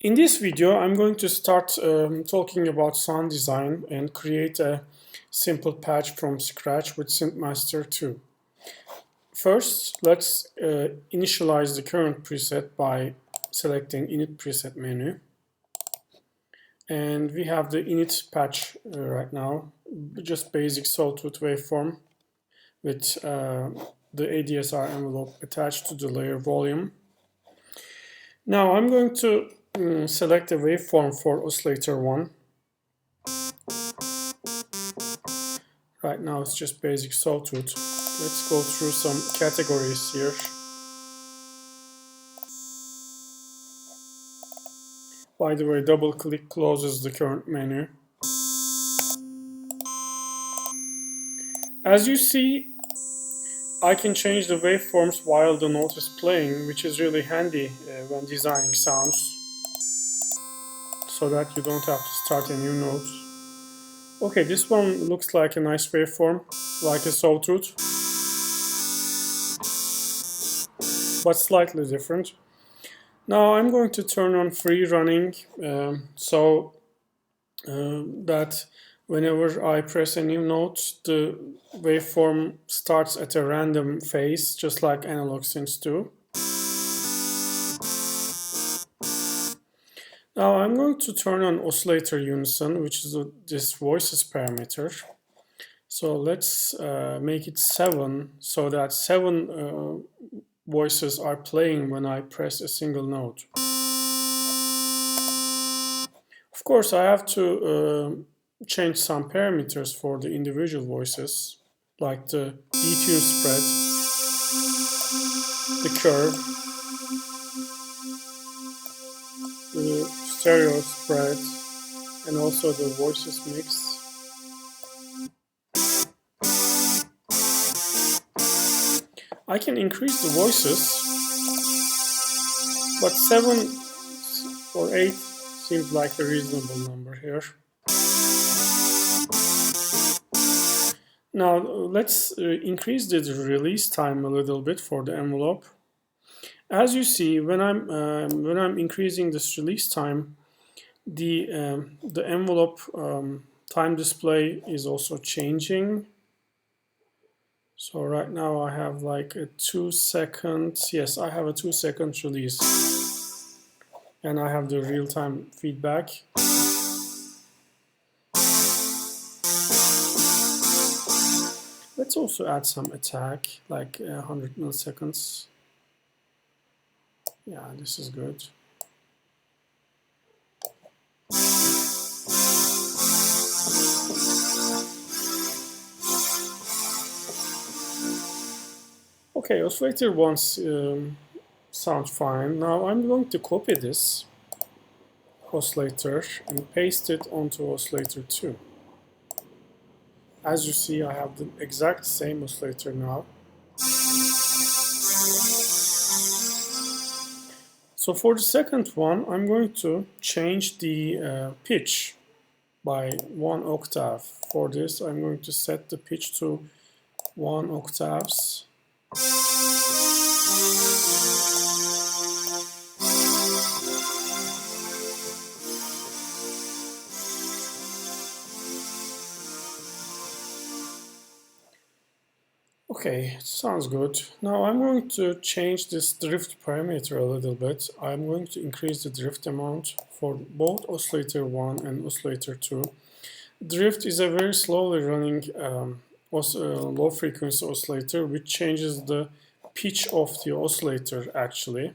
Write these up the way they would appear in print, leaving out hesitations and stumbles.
In this video, I'm going to start talking about sound design and create a simple patch from scratch with SynthMaster 2. First, let's initialize the current preset by selecting Init Preset menu. And we have the init patch right now, just basic sawtooth waveform with the ADSR envelope attached to the layer volume. Now I'm going to select a waveform for oscillator 1. Right now it's just basic sawtooth. Let's go through some categories here. By the way, double click closes the current menu. As you see, I can change the waveforms while the note is playing, which is really handy when designing sounds, so that you don't have to start a new note. Okay, this one looks like a nice waveform, like a sawtooth, but slightly different. Now I'm going to turn on free running so that whenever I press a new note, the waveform starts at a random phase, just like analog synths do. Now I'm going to turn on oscillator unison, which is this voices parameter. So let's make it 7, so that 7 voices are playing when I press a single note. Of course, I have to change some parameters for the individual voices, like the detune spread, the curve, the stereo spread, and also the voices mix. I can increase the voices, but 7 or 8 seems like a reasonable number here. Now let's increase the release time a little bit for the envelope. As you see, when I'm increasing this release time, the envelope time display is also changing. So right now I have like a 2 seconds. Yes, I have a 2 second release, and I have the real-time feedback. Let's also add some attack, like 100 milliseconds. Yeah, this is good. Okay, oscillator 1 sounds fine. Now I'm going to copy this oscillator and paste it onto oscillator 2. As you see, I have the exact same oscillator now. So for the second one, I'm going to change the pitch by 1 octave. For this, I'm going to set the pitch to 1 octaves. Okay, sounds good. Now I'm going to change this drift parameter a little bit. I'm going to increase the drift amount for both oscillator 1 and oscillator 2. Drift is a very slowly running low frequency oscillator, which changes the pitch of the oscillator actually.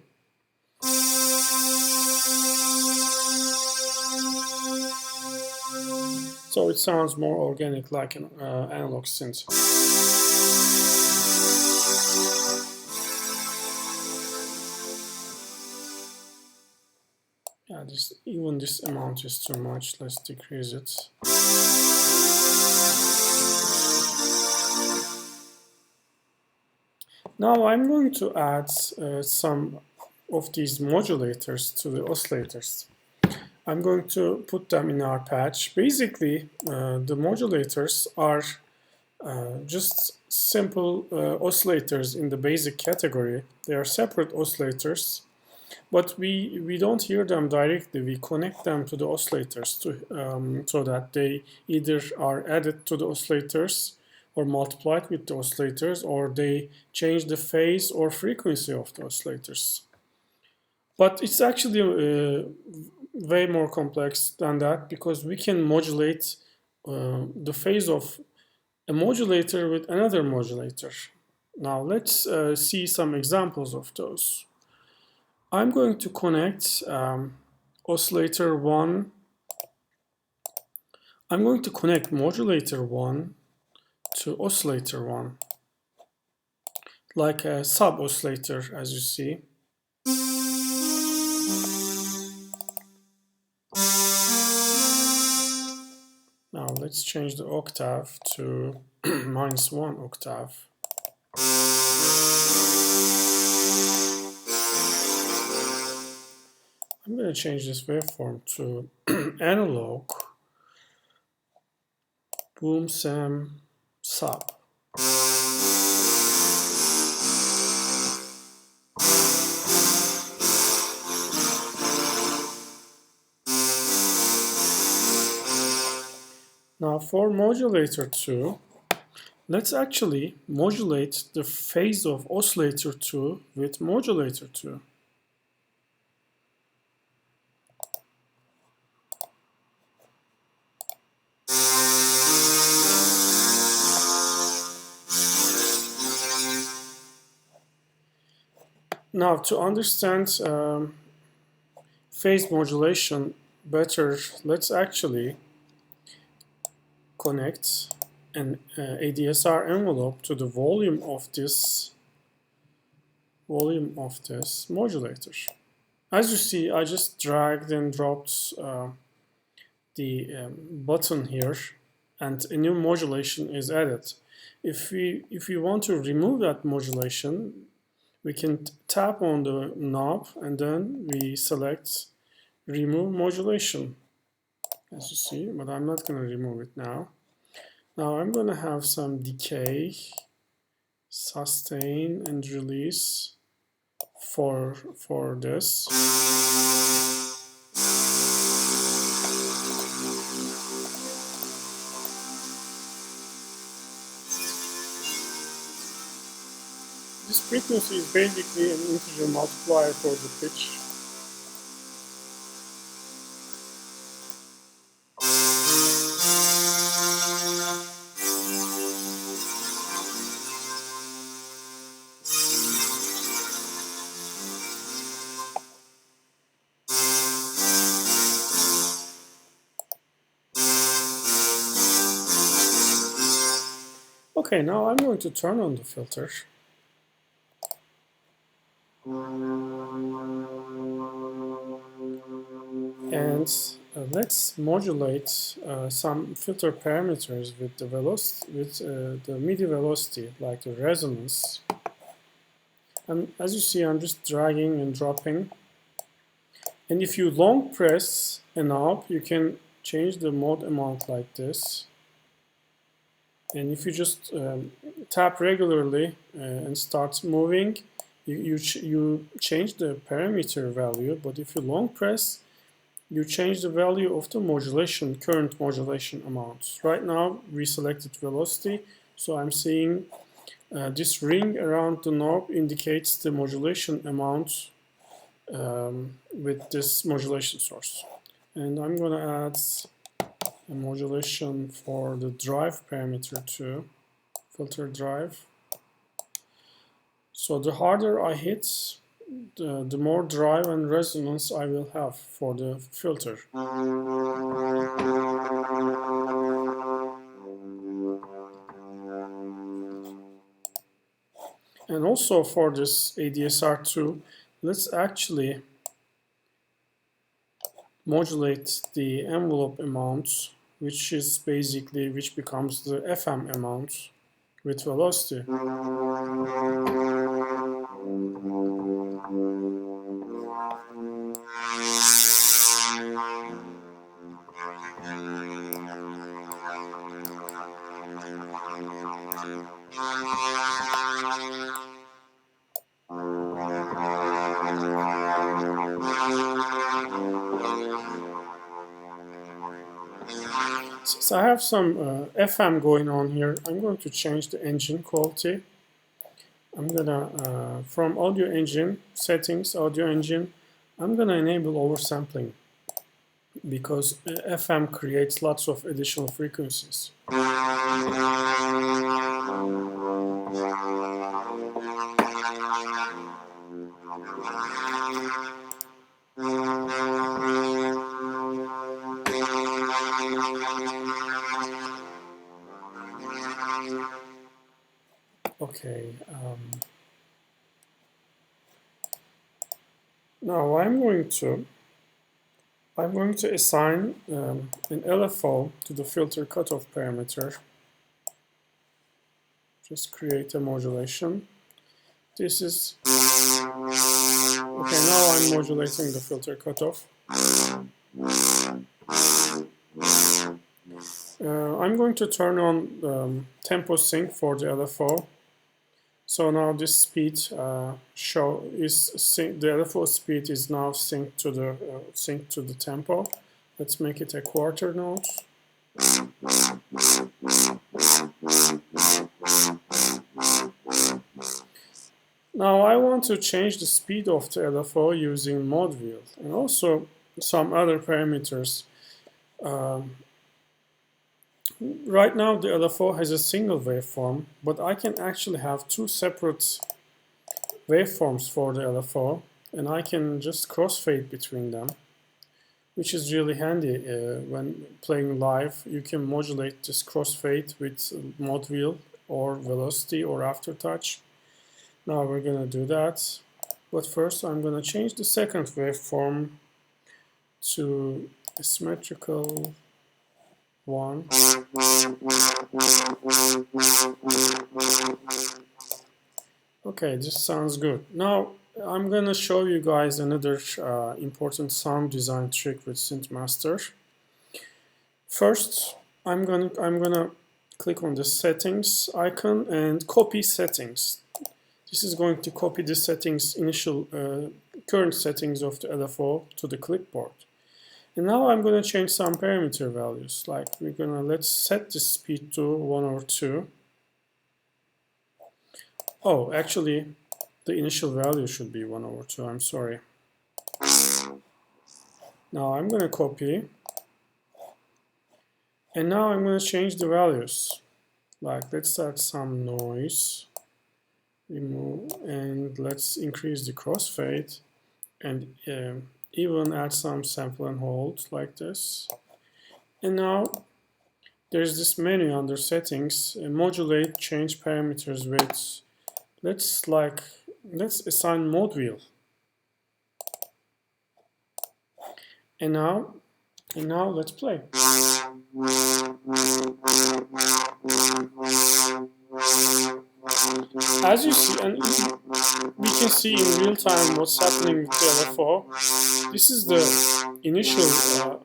So it sounds more organic, like an analog synth. Yeah, even this amount is too much. Let's decrease it. Now I'm going to add some of these modulators to the oscillators. I'm going to put them in our patch. Basically, the modulators are just simple oscillators in the basic category. They are separate oscillators But we don't hear them directly. We connect them to the oscillators so that they either are added to the oscillators or multiplied with the oscillators, or they change the phase or frequency of the oscillators. But it's actually way more complex than that, because we can modulate the phase of a modulator with another modulator. Now let's see some examples of those. I'm going to connect oscillator 1. I'm going to connect modulator 1 to oscillator 1, like a sub-oscillator, as you see. Now let's change the octave to -1 octave. I'm going to change this waveform to analog boom sam sub. Now for modulator 2, let's actually modulate the phase of oscillator 2 with modulator 2. Now to understand phase modulation better, let's actually connect an ADSR envelope to the volume of this modulator. As you see, I just dragged and dropped the button here, and a new modulation is added. If we want to remove that modulation, we can tap on the knob and then we select remove modulation, as you see, but I'm not going to remove it now. Now I'm going to have some decay, sustain, and release for this. This frequency is basically an integer multiplier for the pitch. Okay, now I'm going to turn on the filter. And let's modulate some filter parameters with the velocity, with the MIDI velocity, like the resonance. And as you see, I'm just dragging and dropping. And if you long press a knob, you can change the mode amount like this. And if you just tap regularly and start moving, you change the parameter value. But if you long press, you change the value of the modulation, current modulation amount. Right now, we selected velocity, so I'm seeing this ring around the knob indicates the modulation amount with this modulation source. And I'm going to add a modulation for the drive parameter too, filter drive. So the harder I hit, the more drive and resonance I will have for the filter. And also for this ADSR2, let's actually modulate the envelope amount, which becomes the FM amount with velocity. Since I have some FM going on here, I'm going to change the engine quality. I'm gonna, from audio engine settings, audio engine, I'm gonna enable oversampling because FM creates lots of additional frequencies. Okay. Now I'm going to assign an LFO to the filter cutoff parameter. Just create a modulation. This is okay. Now I'm modulating the filter cutoff. I'm going to turn on tempo sync for the LFO. So now this speed the LFO speed is now synced to the tempo. Let's make it a quarter note. Now I want to change the speed of the LFO using mod wheel and also some other parameters. Right now the LFO has a single waveform, but I can actually have two separate waveforms for the LFO, and I can just crossfade between them, which is really handy when playing live. You can modulate this crossfade with mod wheel or velocity or aftertouch. Now we're gonna do that, but first I'm gonna change the second waveform to a symmetrical one. Okay, this sounds good. Now I'm gonna show you guys another important sound design trick with SynthMaster. First, I'm gonna click on the settings icon and copy settings. This is going to copy the settings, current settings of the LFO to the clipboard. And now I'm going to change some parameter values. Like let's set the speed to 1 or 2. Oh, actually, the initial value should be 1 over 2. I'm sorry. Now I'm going to copy. And now I'm going to change the values. Like let's add some noise. Remove, and let's increase the crossfade and even add some sample and hold like this. And now there's this menu under settings, modulate, change parameters with, let's assign mod wheel. And now let's play. As you see, and we can see in real time what's happening with the LFO. This is the initial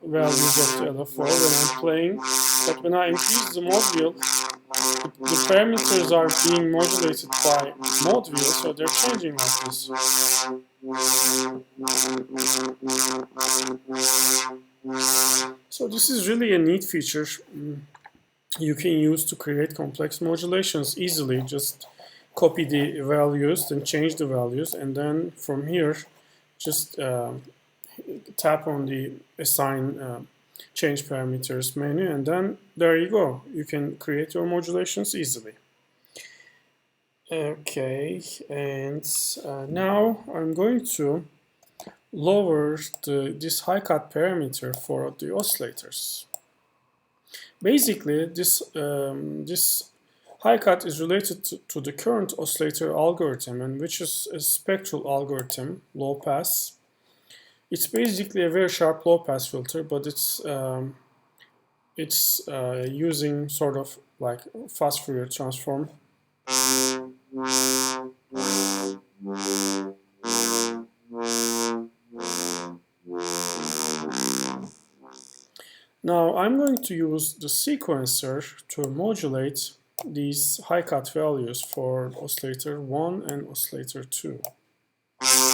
values of the LFO when I'm playing, but when I increase the mod wheel, the parameters are being modulated by mod wheel, so they're changing like this. So this is really a neat feature you can use to create complex modulations easily. Just copy the values, then change the values, and then from here just tap on the assign change parameters menu, and then there you go. You can create your modulations easily. Okay, and now I'm going to lower this high cut parameter for the oscillators. Basically, this high cut is related to the current oscillator algorithm, and which is a spectral algorithm, low pass. It's basically a very sharp low pass filter, but it's using sort of like fast Fourier transform. Now I'm going to use the sequencer to modulate these high cut values for oscillator 1 and oscillator 2.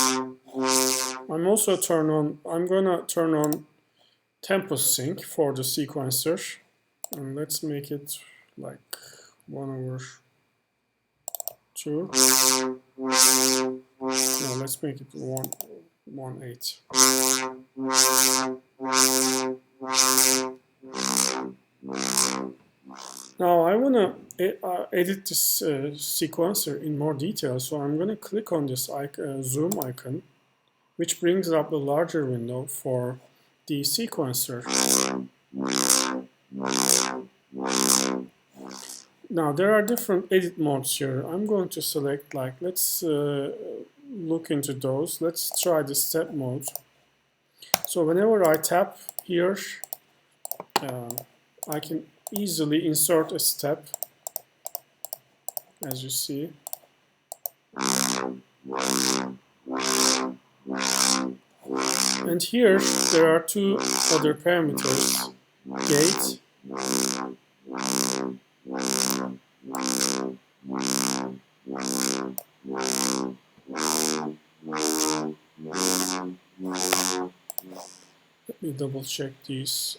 I'm gonna turn on tempo sync for the sequencer, and let's make it like 1/2. No, let's make it 1/8. Now I want to edit this sequencer in more detail, so I'm going to click on this zoom icon, which brings up a larger window for the sequencer. Now there are different edit modes here. I'm going to select, like, let's look into those. Let's try the step mode. So whenever I tap here, I can easily insert a step, as you see. And here there are two other parameters, gate Let me double check these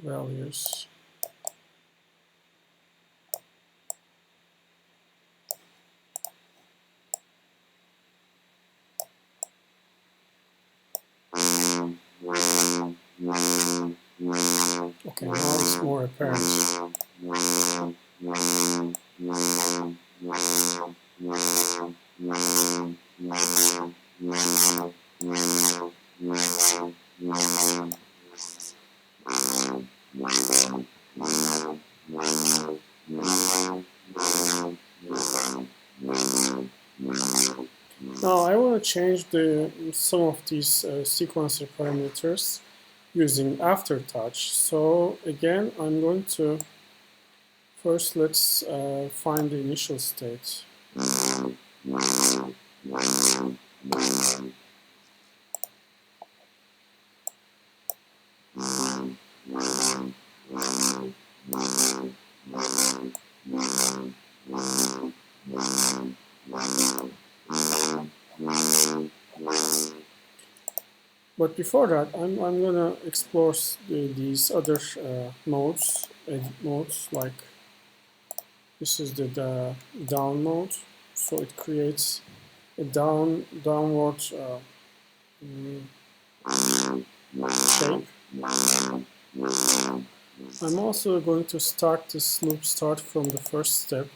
values. Okay, now it's more apparent. Now I want to change some of these sequencer parameters using aftertouch. So again, I'm going to first let's find the initial state. But before that, I'm going to explore these other modes, edit modes, like this is the down mode. So it creates a downward shape. I'm also going to start this loop from the first step.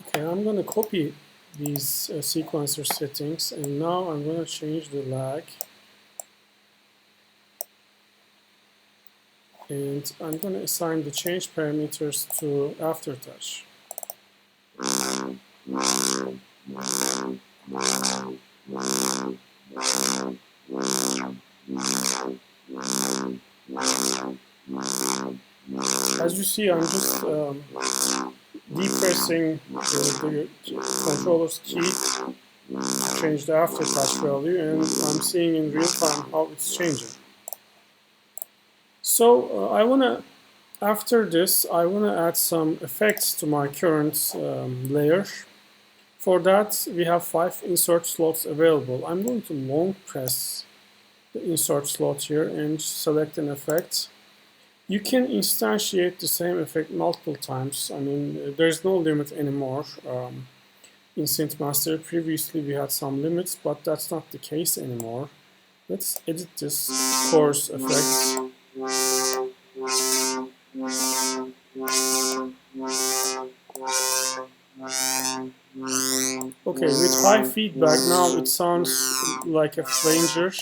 Okay, I'm going to copy these sequencer settings, and now I'm going to change the lag, and I'm going to assign the change parameters to aftertouch. As you see, I'm just depressing the controller's key to change the aftertouch value, and I'm seeing in real time how it's changing. So after this, I want to add some effects to my current layer. For that, we have 5 insert slots available. I'm going to long press the insert slot here and select an effect. You can instantiate the same effect multiple times. I mean, there's no limit anymore in SynthMaster. Previously, we had some limits, but that's not the case anymore. Let's edit this chorus effect. Okay, with high feedback now it sounds like a flanger.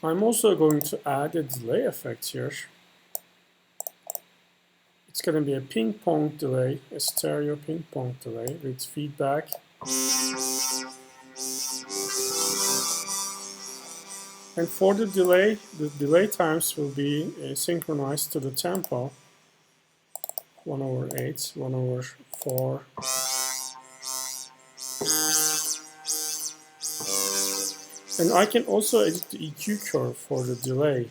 I'm also going to add a delay effect here. It's going to be a ping pong delay, a stereo ping pong delay with feedback. And for the delay times will be synchronized to the tempo. 1/8, 1/4. And I can also edit the EQ curve for the delay.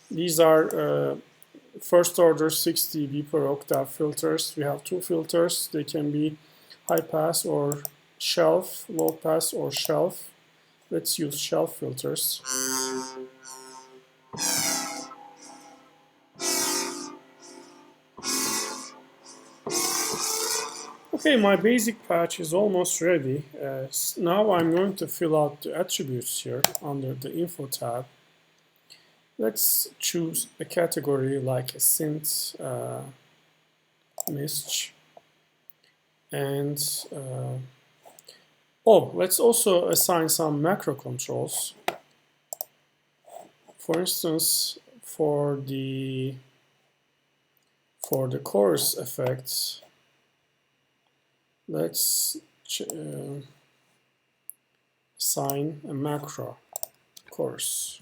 These are first order 6 dB per octave filters. We have two filters. They can be high pass or shelf, low pass or shelf. Let's use shelf filters. Okay, my basic patch is almost ready. Now I'm going to fill out the attributes here under the info tab. Let's choose a category like a synth MIST. And let's also assign some macro controls. For instance, for the chorus effects, let's assign a macro chorus.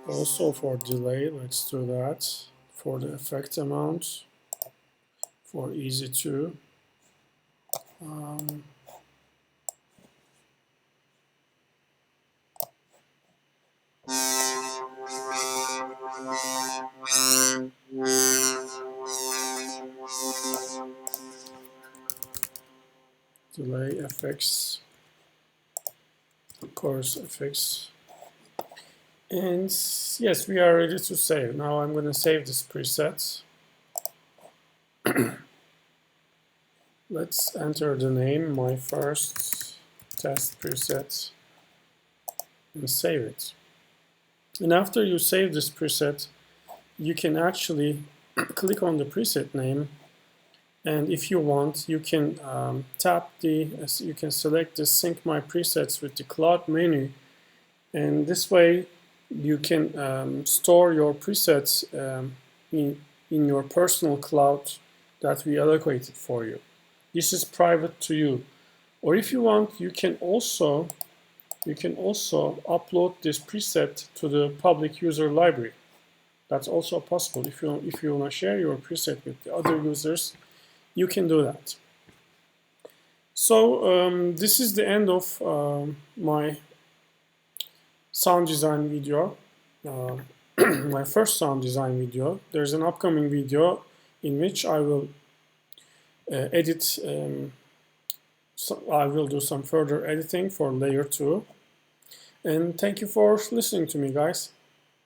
Also for delay, let's do that. For the effect amount, for easy to. Delay effects, chorus effects. And yes, we are ready to save. Now I'm going to save this preset. Let's enter the name, my first test preset, and save it. And after you save this preset, you can actually click on the preset name, and if you want, you can you can select the Sync My Presets with the Cloud menu, and this way you can store your presets in your personal cloud that we allocated for you. This is private to you. Or if you want, you can also upload this preset to the public user library. That's also possible. If you want to share your preset with the other users, you can do that. So this is the end of my sound design video, my first sound design video. There's an upcoming video in which I will edit. I will do some further editing for layer 2. And thank you for listening to me, guys.